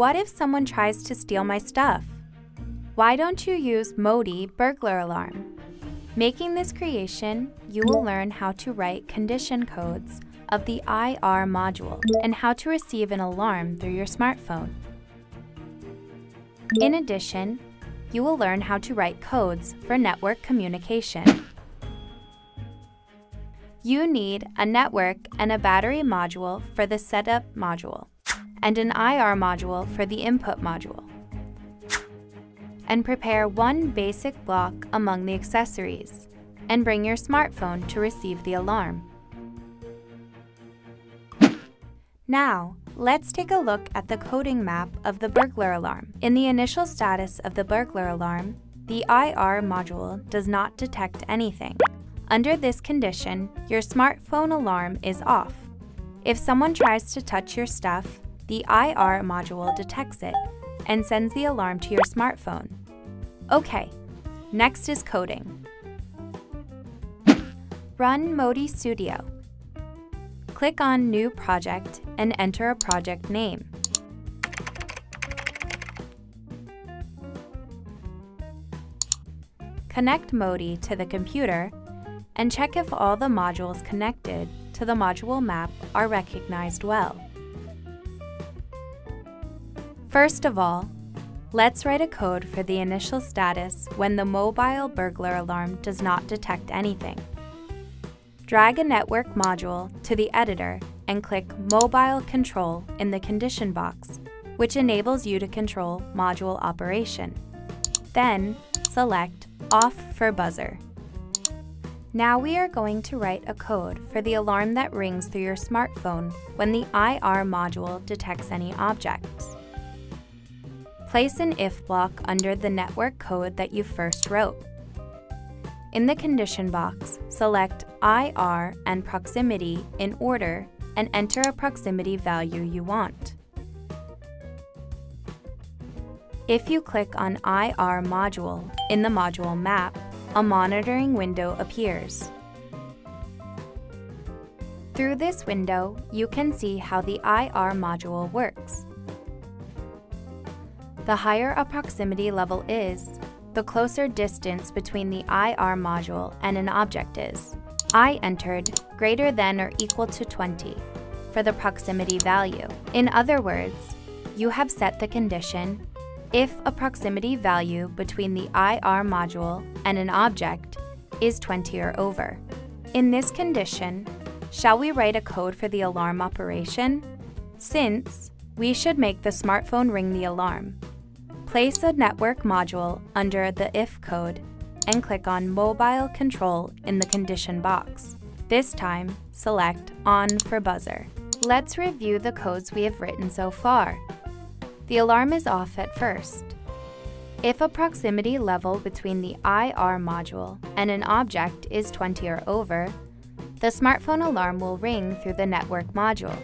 what if someone tries to steal my stuff? Why don't you use Modi burglar alarm? Making this creation, you will learn how to write condition codes of the IR module and how to receive an alarm through your smartphone. In addition, you will learn how to write codes for network communication. You need a network and a battery module for the setup module, and an IR module for the input module. And prepare one basic block among the accessories, and bring your smartphone to receive the alarm. Now, let's take a look at the coding map of the burglar alarm. In the initial status of the burglar alarm, the IR module does not detect anything. Under this condition, your smartphone alarm is off. If someone tries to touch your stuff, the IR module detects it and sends the alarm to your smartphone. Okay, next is coding. Run Modi Studio. Click on New Project and enter a project name. Connect Modi to the computer and check if all the modules connected to the module map are recognized well. First of all, let's write a code for the initial status when the mobile burglar alarm does not detect anything. Drag a network module to the editor and click Mobile Control in the condition box, which enables you to control module operation. Then, select Off for Buzzer. Now we are going to write a code for the alarm that rings through your smartphone when the IR module detects any objects. Place an if block under the network code that you first wrote. In the condition box, select IR and proximity in order and enter a proximity value you want. If you click on IR module in the module map, a monitoring window appears. Through this window, you can see how the IR module works. The higher a proximity level is, the closer distance between the IR module and an object is. I entered greater than or equal to 20 for the proximity value. In other words, you have set the condition if a proximity value between the IR module and an object is 20 or over. In this condition, shall we write a code for the alarm operation? Since we should make the smartphone ring the alarm, place a network module under the if code and click on Mobile Control in the condition box. This time, select On for Buzzer. Let's review the codes we have written so far. The alarm is off at first. If a proximity level between the IR module and an object is 20 or over, the smartphone alarm will ring through the network module.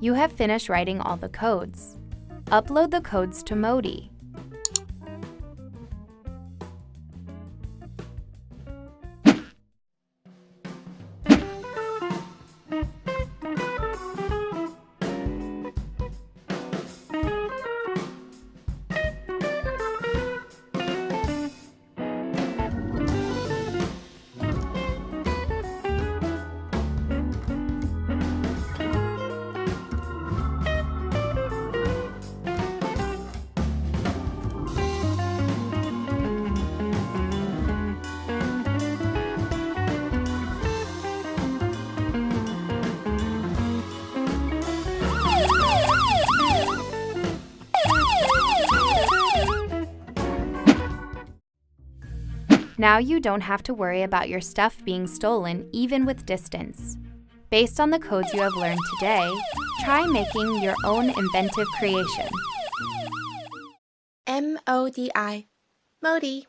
You have finished writing all the codes. Upload the codes to Modi. Now you don't have to worry about your stuff being stolen even with distance. Based on the codes you have learned today, try making your own inventive creation. MODI. Modi.